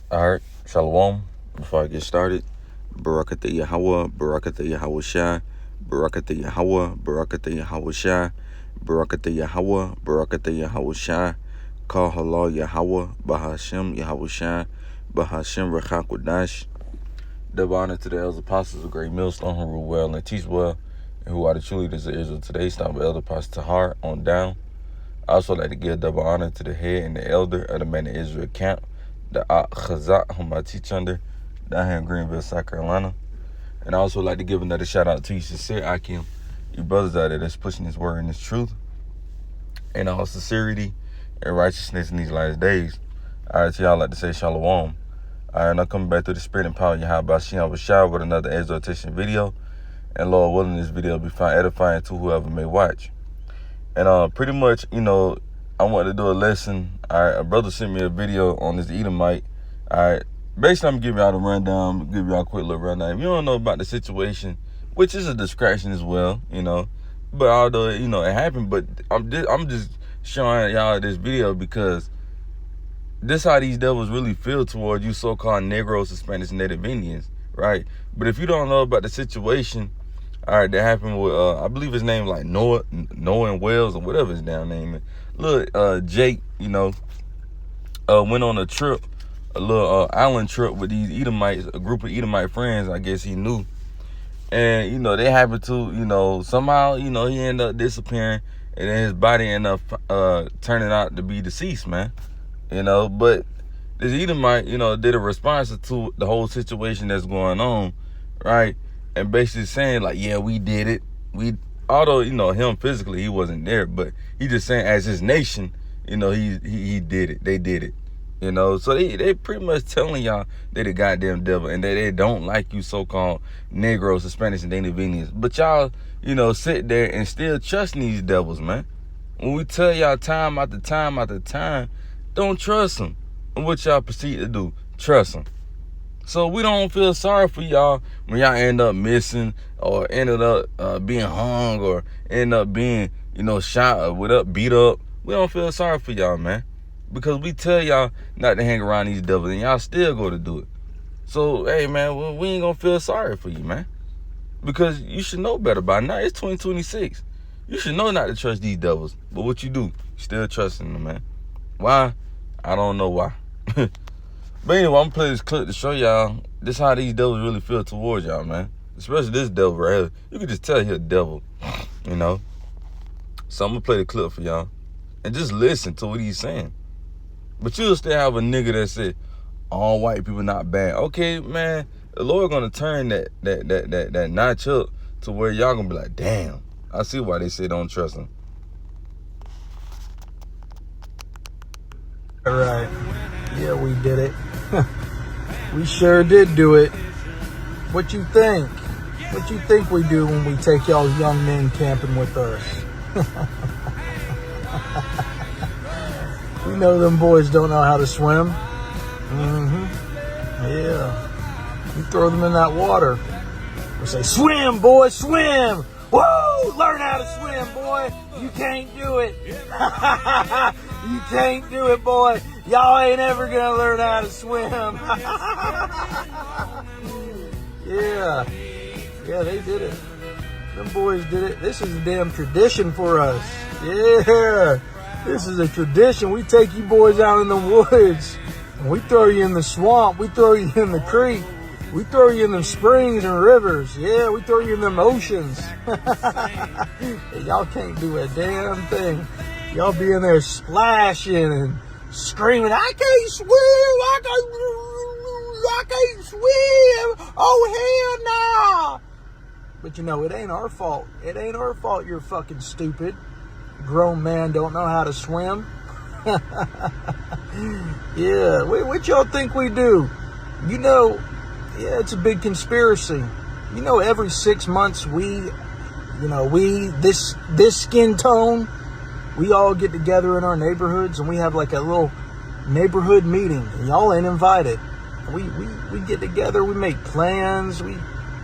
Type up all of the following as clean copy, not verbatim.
All right, Shalom. Before I get started, Barakatah Yahweh, Barakatah Yahweh Shai, Barakatah Yahweh, Barakatah Yahweh Shai, Barakatah Yahweh, Barakatah Yahweh Shai, Call Halal Yahweh, Bahashem Yahweh Shai, Bahashem Rechakodash. Double honor to the elders apostles of Great Millstone who rule well and teach well, and who are the true leaders of Israel today. Start with Elder Pastor Tahar on down. I also like to give double honor to the head and the elder of the Man of Israel camp, the Chazak, whom I teach under, down here in Greenville, South Carolina. And I also like to give another shout out to you, sincere Akim, you brothers out there that's pushing this word and this truth, and all sincerity and righteousness in these last days. All right, so y'all like to say shalom. All right, and I'm coming back through the spirit and power of Yahweh Shem Bashar with another exhortation video. And Lord willing, this video will be found edifying to whoever may watch. And pretty much, I wanted to do a lesson. All right, a brother sent me a video on this Edomite. All right, basically, I'm going to give y'all the rundown, give y'all a quick little rundown. If you don't know about the situation, which is a distraction as well, but although, it happened, but I'm just showing y'all this video because this how these devils really feel towards you so-called Negroes, Hispanics, Native Indians, right? But if you don't know about the situation, all right, that happened with, I believe his name like Noah and Wells or whatever his damn name is. Look, Jake, went on a trip, a little island trip with these Edomites, a group of Edomite friends, I guess he knew. And, they happened to, somehow, he ended up disappearing, and then his body ended up turning out to be deceased, man. But this Edomite, did a response to the whole situation that's going on, right? And basically saying like, yeah, we did it. Although, him physically, he wasn't there, but he just saying as his nation, he did it. They did it, So they pretty much telling y'all they the goddamn devil and they don't like you so-called Negroes, Hispanics, and Native Indians. But y'all, sit there and still trusting these devils, man. When we tell y'all time after time after time, don't trust them. And what y'all proceed to do, trust them. So we don't feel sorry for y'all when y'all end up missing or ended up being hung or end up being, shot or beat up. We don't feel sorry for y'all, man. Because we tell y'all not to hang around these devils and y'all still go to do it. So, hey, man, we ain't gonna feel sorry for you, man. Because you should know better by now. It's 2026. You should know not to trust these devils. But what you do, you still trusting them, man. Why? I don't know why. But anyway, I'm gonna play this clip to show y'all this how these devils really feel towards y'all, man. Especially this devil right here. You can just tell he a devil, So I'm gonna play the clip for y'all and just listen to what he's saying. But you'll still have a nigga that said all white people not bad. Okay, man, the Lord gonna turn that notch up to where y'all gonna be like, damn, I see why they say don't trust him. All right. Yeah, we did it. We sure did do it. What you think? What you think we do when we take y'all young men camping with us? We know them boys don't know how to swim. Yeah. We throw them in that water. We say, swim, boy, swim. Woo! Learn how to swim, boy. You can't do it. You can't do it, boy. Y'all ain't ever gonna learn how to swim. Yeah, they did it. Them boys did it. This is a damn tradition for us. Yeah, this is a tradition. We take you boys out in the woods, and we throw you in the swamp. We throw you in the creek. We throw you in them springs and rivers. Yeah, we throw you in them oceans. Y'all can't do a damn thing. Y'all be in there splashing and screaming, I can't swim, I can't swim, oh hell no. But it ain't our fault. It ain't our fault you're fucking stupid. Grown man don't know how to swim. Yeah, what y'all think we do? Yeah, it's a big conspiracy. Every 6 months this skin tone, we all get together in our neighborhoods and we have like a little neighborhood meeting. And y'all ain't invited. We get together, we make plans, we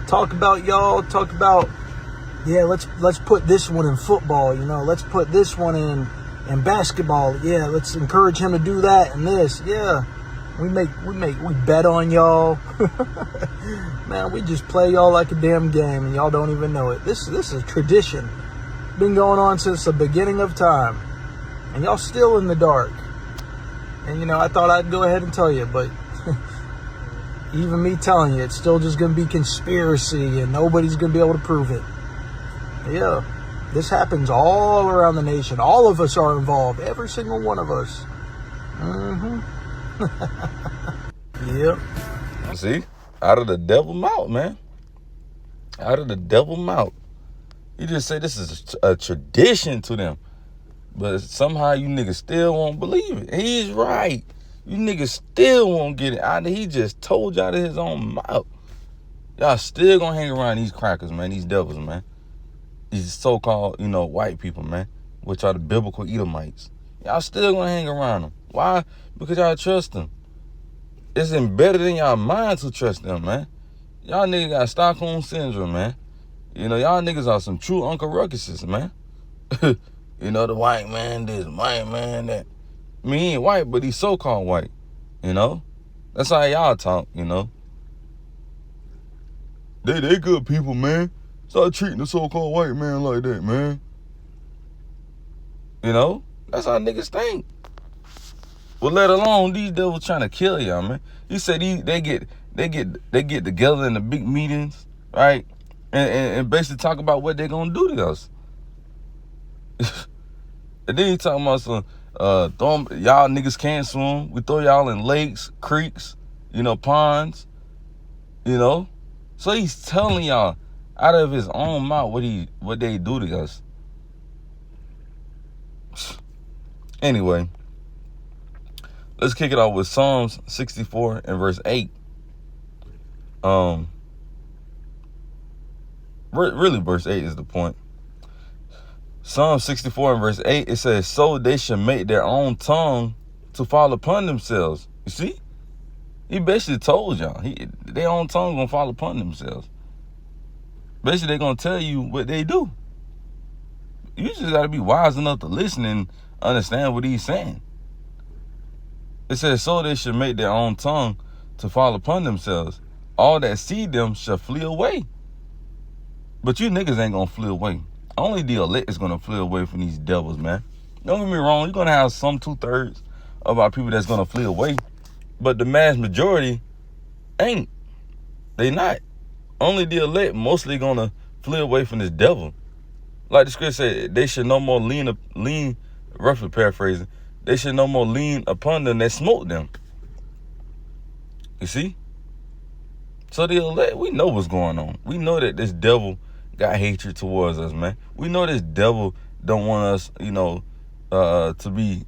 talk about y'all, yeah, let's put this one in football, let's put this one in basketball. Yeah, let's encourage him to do that and this. Yeah. We bet on y'all. Man, we just play y'all like a damn game, and y'all don't even know it. This is a tradition. Been going on since the beginning of time, and y'all still in the dark. And I thought I'd go ahead and tell you, but even me telling you, it's still just gonna be conspiracy, and nobody's gonna be able to prove it. Yeah, this happens all around the nation. All of us are involved. Every single one of us. Yep. See? Out of the devil mouth, man. Out of the devil mouth. You just say this is a tradition to them. But somehow you niggas still won't believe it. He's right. You niggas still won't get it. He just told y'all to his own mouth. Y'all still gonna hang around these crackers, man. These devils, man. These so-called, white people, man. Which are the biblical Edomites. Y'all still gonna hang around them. Why? Because y'all trust them. It's embedded in y'all mind to trust them, man. Y'all niggas got Stockholm Syndrome, man. Y'all niggas are some true Uncle Ruckuses, man. The white man this, white man that. I mean, he ain't white, but he's so-called white, That's how y'all talk, They good people, man. Start treating the so-called white man like that, man. That's how niggas think. Well, let alone these devils trying to kill y'all, man. You said they get together in the big meetings, right? And basically talk about what they're gonna do to us. And then he talking about some y'all niggas can't swim. We throw y'all in lakes, creeks, ponds, So he's telling y'all out of his own mouth what they do to us. Anyway, let's kick it off with Psalms 64 and verse 8. Really verse 8 is the point. Psalm 64 and verse 8, it says, so they should make their own tongue to fall upon themselves. You see? He basically told y'all, their own tongue gonna fall upon themselves. Basically, they're gonna tell you what they do. You just gotta be wise enough to listen and understand what he's saying. It says, so they should make their own tongue to fall upon themselves. All that see them shall flee away. But you niggas ain't gonna flee away. Only the elect is gonna flee away from these devils, man. Don't get me wrong, you're gonna have some 2/3 of our people that's gonna flee away. But the mass majority ain't. They not. Only the elect mostly gonna flee away from this devil. Like the scripture said, they should no more lean, roughly paraphrasing, they should no more lean upon them that smote them. You see? So the elect, we know what's going on. We know that this devil got hatred towards us, man. We know this devil don't want us, to be,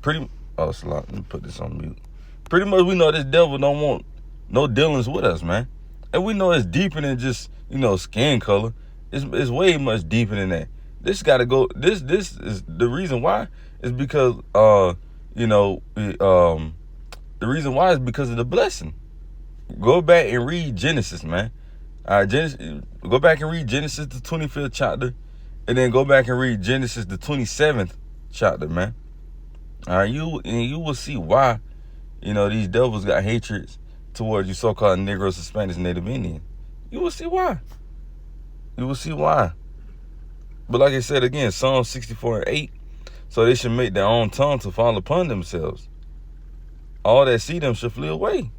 let me put this on mute. Pretty much we know this devil don't want no dealings with us, man. And we know it's deeper than just, skin color. It's way much deeper than that. This gotta go, this is the reason why is because, the reason why is because of the blessing. Go back and read Genesis, man. All right, go back and read Genesis, the 25th chapter, and then go back and read Genesis, the 27th chapter, man. All right, you will see why, these devils got hatred towards you so-called Negroes, Hispanics, Native Indians. You will see why. You will see why. But like I said again, Psalm 64 and 8, so they should make their own tongue to fall upon themselves. All that see them should flee away.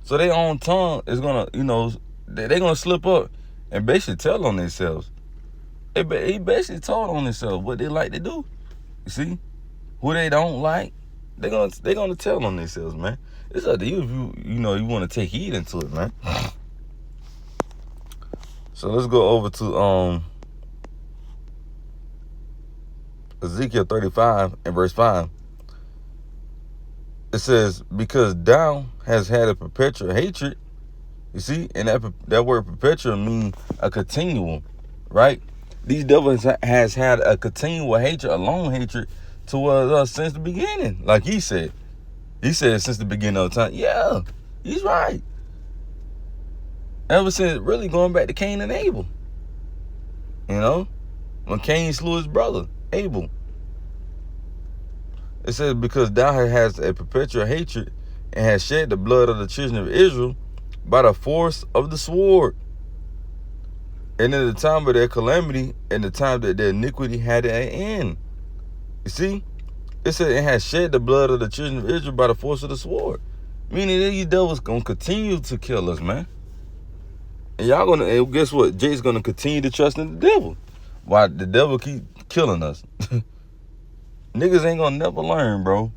So their own tongue is gonna, they're gonna slip up and basically tell on themselves. He basically told on themselves what they like to do. You see, who they don't like, they're gonna tell on themselves, man. It's up to you if you want to take heed into it, man. So let's go over to Ezekiel 35 and verse 5. It says, because thou hast had a perpetual hatred. You see, and that word perpetual means a continual, right? These devils has had a continual hatred, a long hatred towards us since the beginning. Like he said. He said since the beginning of time. Yeah, he's right. Ever since really going back to Cain and Abel. When Cain slew his brother, Abel. It says, because thou hast a perpetual hatred and hast shed the blood of the children of Israel by the force of the sword. And in the time of their calamity, and the time that their iniquity had an end. You see? It said it has shed the blood of the children of Israel by the force of the sword. Meaning that these devils gonna continue to kill us, man. And y'all gonna, and guess what? Jake's gonna continue to trust in the devil. Why the devil keep killing us. Niggas ain't gonna never learn, bro.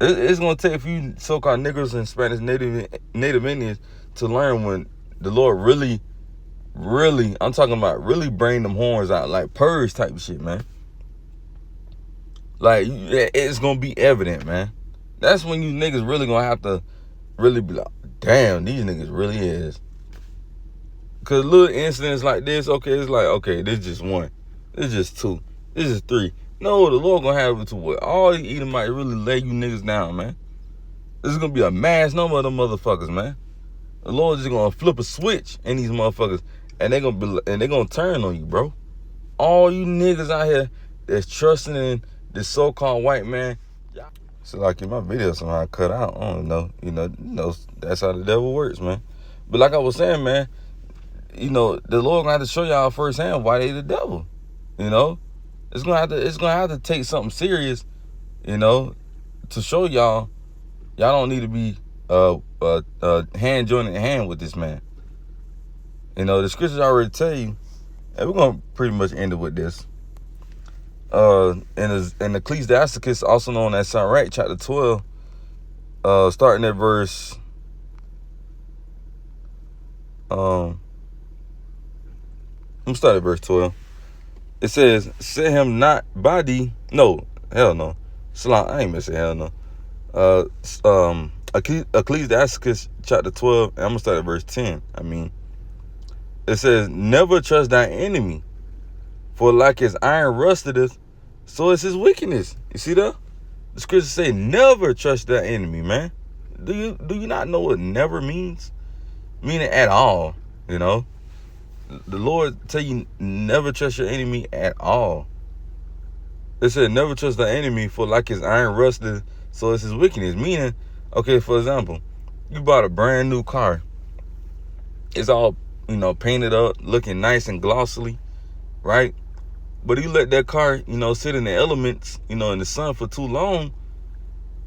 It's gonna take a few so-called niggers and Spanish native Indians to learn when the Lord really, I'm talking about really bring them horns out, like purge type of shit, man. Like, it's gonna be evident, man. That's when you niggas really gonna have to really be like, damn, these niggas really is. Cause little incidents like this, okay, it's like, okay, this is just one, this is just two, this is three. No, the Lord gonna have it to where all the Edomites really lay you niggas down, man. This is gonna be a mass number of them motherfuckers, man. The Lord is gonna flip a switch in these motherfuckers, and they gonna turn on you, bro. All you niggas out here that's trusting in this so-called white man. So like in my video somehow cut out. I don't know. You know, that's how the devil works, man. But like I was saying, man, you know, the Lord gonna have to show y'all firsthand why they the devil. You know? It's gonna have to take something serious, you know, to show y'all don't need to be hand joining hand with this man. You know, the scriptures already tell you, and we're gonna pretty much end it with this. In Ecclesiasticus, also known as Sirach, chapter 12, starting at verse I'm gonna start at verse 12. It says, set him not by thee. No, hell no. I ain't missing hell no. Ecclesiasticus chapter 12, and I'm gonna start at verse 10. It says, never trust thy enemy, for like his iron rusteth, so is his wickedness. You see that? The scriptures say, never trust thy enemy, man. Do you not know what never means? Meaning at all, you know. The Lord tell you never trust your enemy at all. It said never trust the enemy, for like his iron rusted, so it's his wickedness. Meaning, okay, for example, you bought a brand new car. It's all, you know, painted up, looking nice and glossily, right? But you let that car, you know, sit in the elements, you know, in the sun for too long.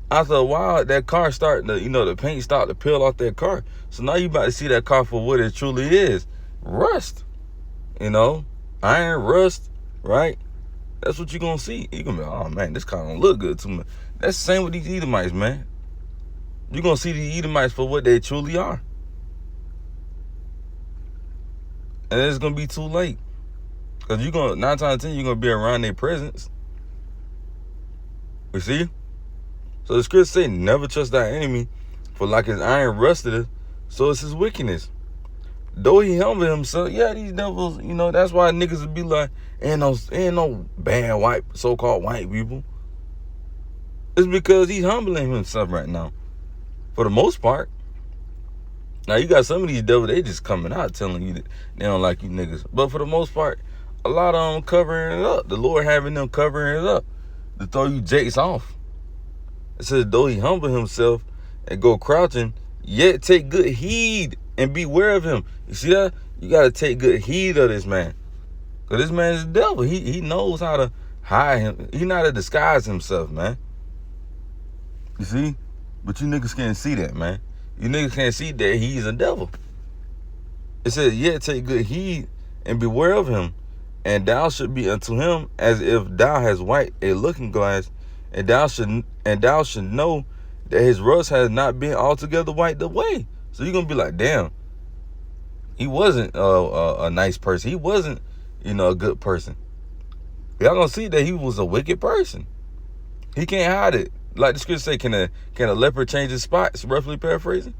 After a while, that car start to, you know, the paint start to peel off that car. So now you about to see that car for what it truly is. Rust, you know, iron rust, right? That's what you're gonna see. You're gonna be, oh man, this car don't look good to me. That's the same with these Edomites, man. You're gonna see the Edomites for what they truly are. And it's gonna be too late. Cause you're gonna, 9 times out of 10, you're gonna be around their presence. You see? So the scriptures say, never trust thy enemy, for like his iron rusted, so is his wickedness. Though he humble himself, yeah, these devils, you know, that's why niggas would be like, ain't no bad white, so-called white people. It's because he's humbling himself right now, for the most part. Now, you got some of these devils, they just coming out telling you that they don't like you niggas. But for the most part, a lot of them covering it up. The Lord having them covering it up to throw you jakes off. It says, though he humble himself and go crouching, yet take good heed and beware of him. You see that? You got to take good heed of this man. Because this man is the devil. He knows how to hide him. He know how to disguise himself, man. You see? But you niggas can't see that, man. You niggas can't see that he's a devil. It says, yet take good heed and beware of him. And thou should be unto him as if thou hast white a looking glass. And thou should know that his rust has not been altogether wiped away. So you're going to be like, damn, he wasn't a nice person. He wasn't, you know, a good person. Y'all going to see that he was a wicked person. He can't hide it. Like the scripture say, can a leopard change his spots? Roughly paraphrasing.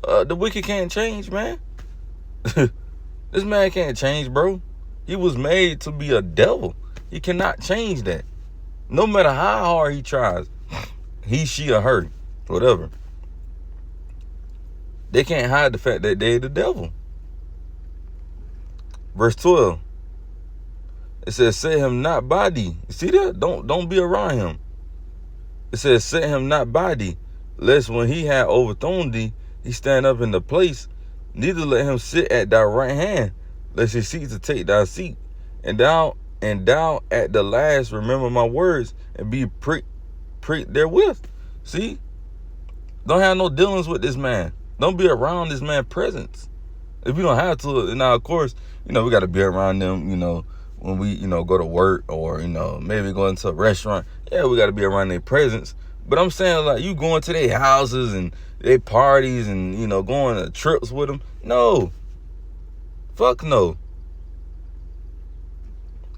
The wicked can't change, man. This man can't change, bro. He was made to be a devil. He cannot change that. No matter how hard he tries, he, she, or her, whatever, they can't hide the fact that they're the devil. Verse 12, it says, say him not by thee. You see that? Don't be around him. It says, set him not by thee, lest when he had overthrown thee, he stand up in the place. Neither let him sit at thy right hand, lest he seek to take thy seat. And thou at the last remember my words and be pricked therewith. See? Don't have no dealings with this man. Don't be around this man's presence. If you don't have to, now, of course, we got to be around them, when we, go to work or, maybe go into a restaurant. Yeah, we got to be around their presence. But I'm saying, like, you going to their houses and their parties and, going to trips with them. No. Fuck no.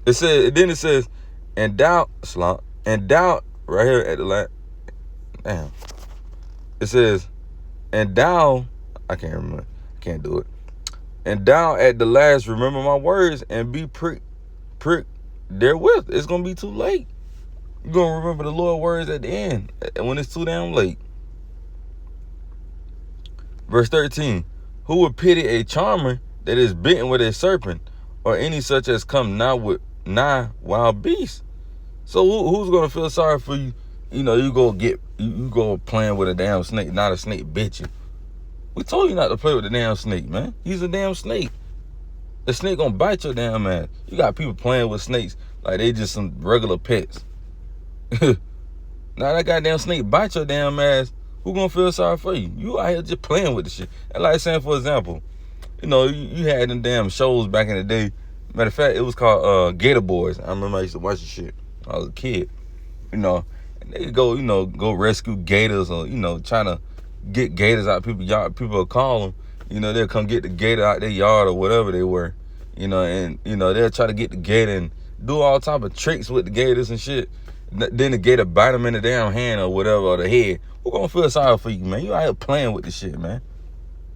It says, and doubt, right here at the last. Damn. It says, and thou, I can't remember. I can't do it. And thou at the last remember my words and be pricked therewith. It's going to be too late. You're going to remember the Lord's words at the end when it's too damn late. Verse 13. Who would pity a charmer that is bitten with a serpent, or any such as come nigh wild beasts? So who's going to feel sorry for you? You go playing with a damn snake, not a snake bit you. We told you not to play with the damn snake, man. He's a damn snake. The snake gonna bite your damn ass. You got people playing with snakes like they just some regular pets. Now that goddamn snake bite your damn ass, who gonna feel sorry for you? You out here just playing with the shit. And like saying, for example, you had them damn shows back in the day. Matter of fact, it was called Gator Boys. I remember I used to watch the shit when I was a kid. And they go rescue gators or, trying to get gators out people's yard. People will call them, they'll come get the gator out their yard or whatever they were, and, they'll try to get the gator and do all type of tricks with the gators and shit. Then the gator bite them in the damn hand or whatever, or the head. Who gonna feel sorry for you, man? You out here playing with the shit, man.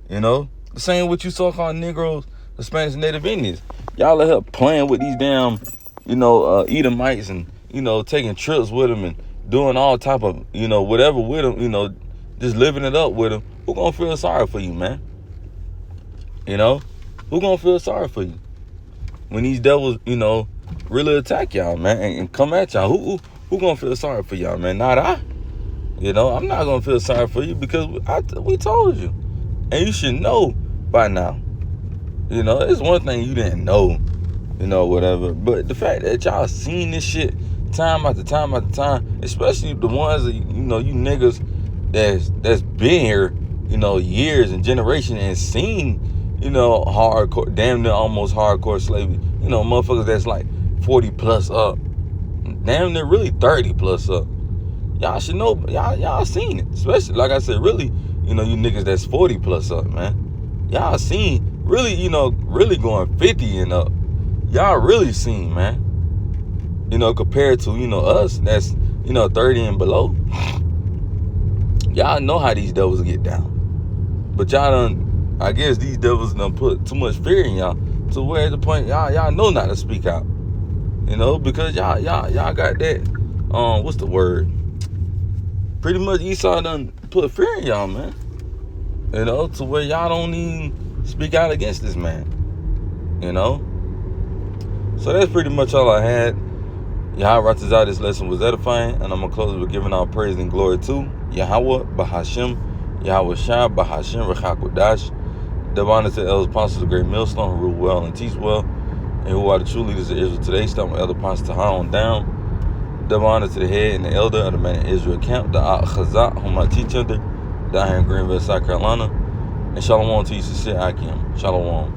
The same with you so-called Negroes, the Spanish Native Indians. Y'all out here playing with these damn, Edomites and, taking trips with them and doing all type of, whatever with them, just living it up with them. Who gonna feel sorry for you, man? Who gonna feel sorry for you when these devils, really attack y'all, man, and come at y'all? Who gonna feel sorry for y'all, man? Not I. I'm not gonna feel sorry for you because we told you, and you should know by now. It's one thing you didn't know, whatever. But the fact that y'all seen this shit time after time after time, especially the ones that, you niggas that's been here, years and generations and seen, hardcore, damn near almost hardcore slavery. Motherfuckers that's like 40 plus up, damn near really 30 plus up. Y'all should know, y'all seen it. Especially, like I said, really, you niggas that's 40 plus up, man. Y'all seen, really, really going 50 and up. Y'all really seen, man. Compared to, us that's, 30 and below. Y'all know how these devils get down. But I guess these devils done put too much fear in y'all to where at the point y'all know not to speak out. Because y'all got that, what's the word? Pretty much Esau done put fear in y'all, man. To where y'all don't even speak out against this man. So that's pretty much all I had. Yahweh Ratazah, this lesson was edifying, and I'm going to close with giving all praise and glory to Yahweh Bahashim, Yahweh Shah Bahashim Rechakodash. Give honor to the elders, apostles of the great millstone who rule well and teach well, and who are the true leaders of Israel today, starting with Elder Ponce Tahar on down. Give honor to the head and the elder of the Man in Israel camp, the Chazak, whom I teach under, down here in Greenville, South Carolina. And shalom to you, sincere Akim. Shalom.